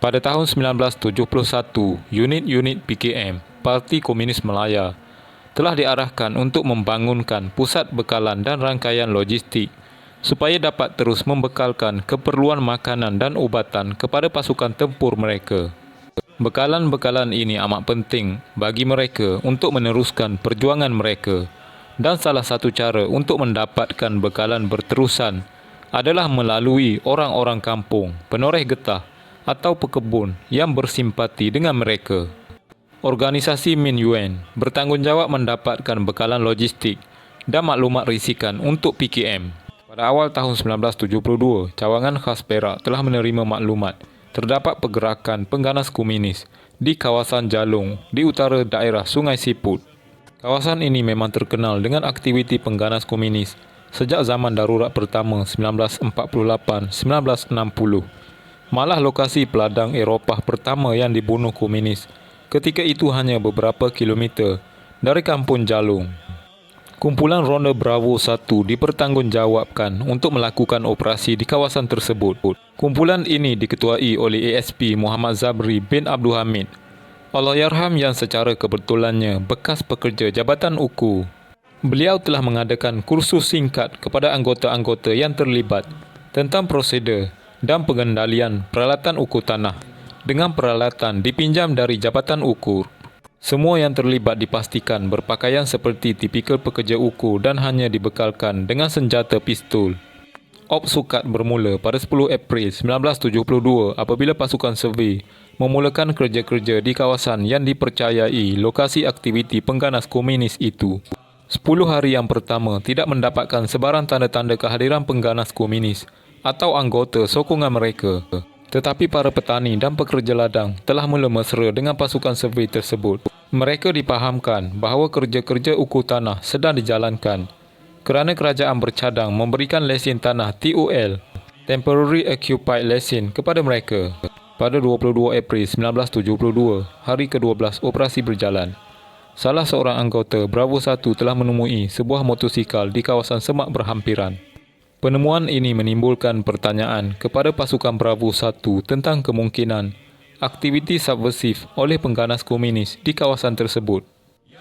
Pada tahun 1971, unit-unit PKM, Parti Komunis Malaya, telah diarahkan untuk membangunkan pusat bekalan dan rangkaian logistik supaya dapat terus membekalkan keperluan makanan dan ubatan kepada pasukan tempur mereka. Bekalan-bekalan ini amat penting bagi mereka untuk meneruskan perjuangan mereka, dan salah satu cara untuk mendapatkan bekalan berterusan adalah melalui orang-orang kampung, penoreh getah atau pekebun yang bersimpati dengan mereka. Organisasi Min Yuen bertanggungjawab mendapatkan bekalan logistik dan maklumat risikan untuk PKM. Pada awal tahun 1972, cawangan khas Perak telah menerima maklumat terdapat pergerakan pengganas komunis di kawasan Jalung di utara daerah Sungai Siput. Kawasan ini memang terkenal dengan aktiviti pengganas komunis sejak zaman darurat pertama 1948-1960. Malah lokasi peladang Eropah pertama yang dibunuh komunis ketika itu hanya beberapa kilometer dari kampung Jalung. Kumpulan Ronda Bravo 1 dipertanggungjawabkan untuk melakukan operasi di kawasan tersebut. Kumpulan ini diketuai oleh ASP Muhammad Zabri bin Abdul Hamid, Allahyarham, yang secara kebetulannya bekas pekerja Jabatan UKU. Beliau telah mengadakan kursus singkat kepada anggota-anggota yang terlibat tentang prosedur dan pengendalian peralatan ukur tanah dengan peralatan dipinjam dari Jabatan Ukur. Semua yang terlibat dipastikan berpakaian seperti tipikal pekerja ukur dan hanya dibekalkan dengan senjata pistol. Op Sukat bermula pada 10 April 1972 apabila pasukan survey memulakan kerja-kerja di kawasan yang dipercayai lokasi aktiviti pengganas komunis itu. 10 hari yang pertama tidak mendapatkan sebarang tanda-tanda kehadiran pengganas komunis atau anggota sokongan mereka. Tetapi para petani dan pekerja ladang telah mula mesra dengan pasukan survey tersebut. Mereka dipahamkan bahawa kerja-kerja ukur tanah sedang dijalankan kerana kerajaan bercadang memberikan lesen tanah TOL, Temporary Occupied Lesen, kepada mereka. Pada 22 April 1972, hari ke-12 operasi berjalan, salah seorang anggota Bravo 1 telah menemui sebuah motosikal di kawasan semak berhampiran. Penemuan ini menimbulkan pertanyaan kepada pasukan Bravo 1 tentang kemungkinan aktiviti subversif oleh pengganas komunis di kawasan tersebut.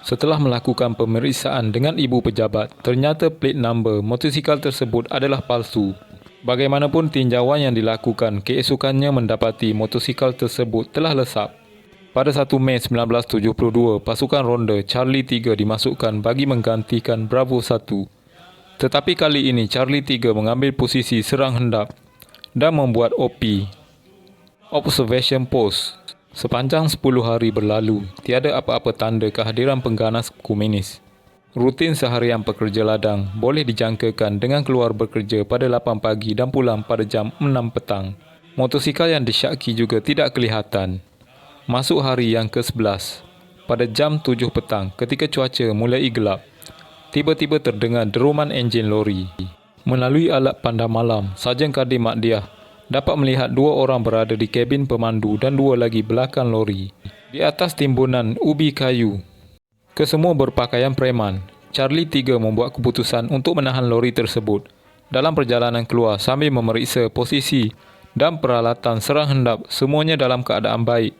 Setelah melakukan pemeriksaan dengan ibu pejabat, ternyata plate number motosikal tersebut adalah palsu. Bagaimanapun tinjauan yang dilakukan keesokannya mendapati motosikal tersebut telah lesap. Pada 1 Mei 1972, pasukan ronda Charlie 3 dimasukkan bagi menggantikan Bravo 1. Tetapi kali ini Charlie 3 mengambil posisi serang hendap dan membuat OP, Observation Post. Sepanjang 10 hari berlalu, tiada apa-apa tanda kehadiran pengganas komunis. Rutin seharian pekerja ladang boleh dijangkakan dengan keluar bekerja pada 8 pagi dan pulang pada jam 6 petang. Motosikal yang disyaki juga tidak kelihatan. Masuk hari yang ke-11, pada jam 7 petang ketika cuaca mulai gelap, tiba-tiba terdengar deruman enjin lori. Melalui alat pandang malam, Sarjan Kadir Makdiah dapat melihat 2 orang berada di kabin pemandu dan 2 lagi belakang lori. Di atas timbunan ubi kayu, kesemua berpakaian preman, Charlie 3 membuat keputusan untuk menahan lori tersebut. Dalam perjalanan keluar sambil memeriksa posisi dan peralatan serang hendap, semuanya dalam keadaan baik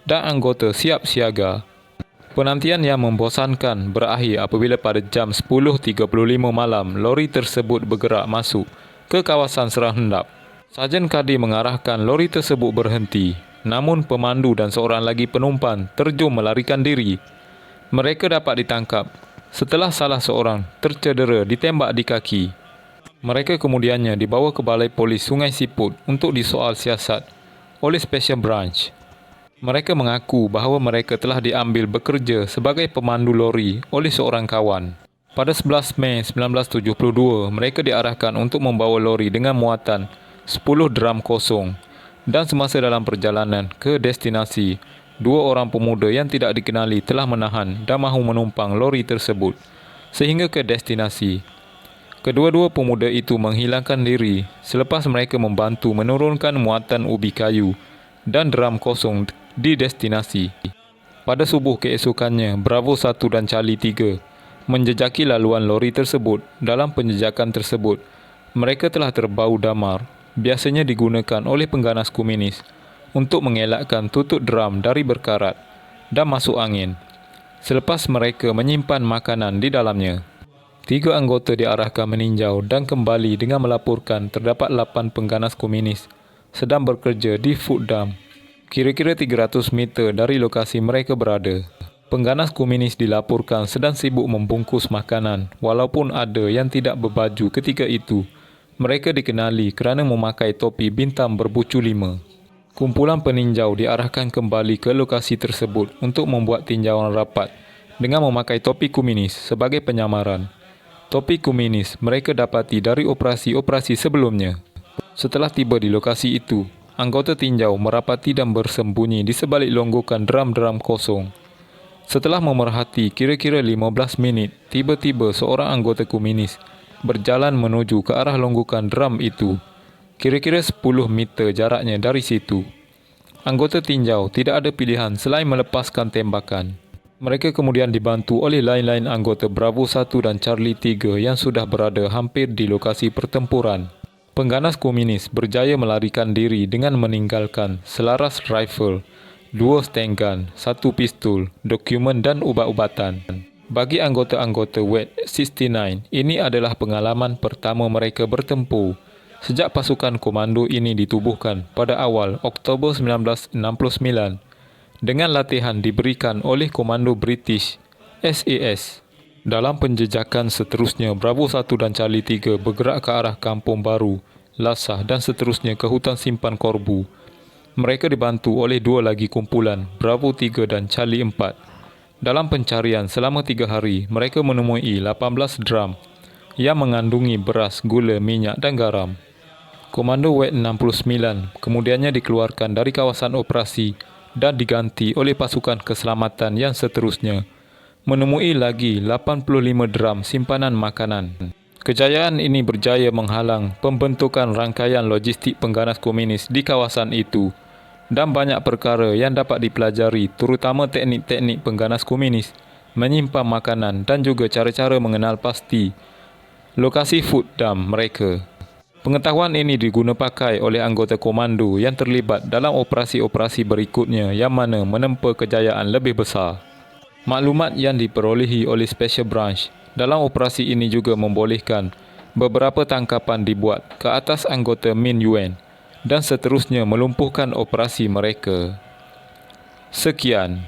dan anggota siap siaga. Penantian yang membosankan berakhir apabila pada jam 10.35 malam lori tersebut bergerak masuk ke kawasan serang hendap. Sarjan Kadir mengarahkan lori tersebut berhenti, namun pemandu dan seorang lagi penumpang terjun melarikan diri. Mereka dapat ditangkap setelah salah seorang tercedera ditembak di kaki. Mereka kemudiannya dibawa ke Balai Polis Sungai Siput untuk disoal siasat oleh Special Branch. Mereka mengaku bahawa mereka telah diambil bekerja sebagai pemandu lori oleh seorang kawan. Pada 11 Mei 1972, mereka diarahkan untuk membawa lori dengan muatan 10 drum kosong, dan semasa dalam perjalanan ke destinasi, 2 orang pemuda yang tidak dikenali telah menahan dan mahu menumpang lori tersebut sehingga ke destinasi. Kedua-dua pemuda itu menghilangkan diri selepas mereka membantu menurunkan muatan ubi kayu dan drum kosong di destinasi. Pada subuh keesokannya, Bravo 1 dan Charlie 3 menjejaki laluan lori tersebut. Dalam penjejakan tersebut, mereka telah terbau damar, biasanya digunakan oleh pengganas komunis untuk mengelakkan tutut drum dari berkarat dan masuk angin. Selepas mereka menyimpan makanan di dalamnya, 3 anggota diarahkan meninjau dan kembali dengan melaporkan terdapat 8 pengganas komunis sedang bekerja di Food Dump, kira-kira 300 meter dari lokasi mereka berada. Pengganas komunis dilaporkan sedang sibuk membungkus makanan walaupun ada yang tidak berbaju ketika itu. Mereka dikenali kerana memakai topi bintang berbucu 5. Kumpulan peninjau diarahkan kembali ke lokasi tersebut untuk membuat tinjauan rapat dengan memakai topi komunis sebagai penyamaran. Topi komunis mereka dapati dari operasi-operasi sebelumnya. Setelah tiba di lokasi itu, anggota tinjau merapati dan bersembunyi di sebalik longgokan drum-drum kosong. Setelah memerhati kira-kira 15 minit, tiba-tiba seorang anggota komunis berjalan menuju ke arah longgokan drum itu. Kira-kira 10 meter jaraknya dari situ. Anggota tinjau tidak ada pilihan selain melepaskan tembakan. Mereka kemudian dibantu oleh lain-lain anggota Bravo 1 dan Charlie 3 yang sudah berada hampir di lokasi pertempuran. Pengganas komunis berjaya melarikan diri dengan meninggalkan selaras rifle, 2 stand gun, 1 pistol, dokumen dan ubat-ubatan. Bagi anggota-anggota WET 69, ini adalah pengalaman pertama mereka bertempur sejak pasukan komando ini ditubuhkan pada awal Oktober 1969 dengan latihan diberikan oleh Komando British SAS. Dalam penjejakan seterusnya, Bravo 1 dan Charlie 3 bergerak ke arah Kampung Baru, Lasah dan seterusnya ke hutan simpan Korbu. Mereka dibantu oleh 2 lagi kumpulan, Bravo 3 dan Charlie 4. Dalam pencarian selama 3 hari, mereka menemui 18 drum yang mengandungi beras, gula, minyak dan garam. Komando WET 69 kemudiannya dikeluarkan dari kawasan operasi dan diganti oleh pasukan keselamatan yang seterusnya, menemui lagi 85 drum simpanan makanan. Kejayaan ini berjaya menghalang pembentukan rangkaian logistik pengganas komunis di kawasan itu dan banyak perkara yang dapat dipelajari, terutama teknik-teknik pengganas komunis, menyimpan makanan dan juga cara-cara mengenal pasti lokasi food dump mereka. Pengetahuan ini diguna pakai oleh anggota komando yang terlibat dalam operasi-operasi berikutnya yang mana menempa kejayaan lebih besar. Maklumat yang diperolehi oleh Special Branch dalam operasi ini juga membolehkan beberapa tangkapan dibuat ke atas anggota Min Yuen dan seterusnya melumpuhkan operasi mereka. Sekian.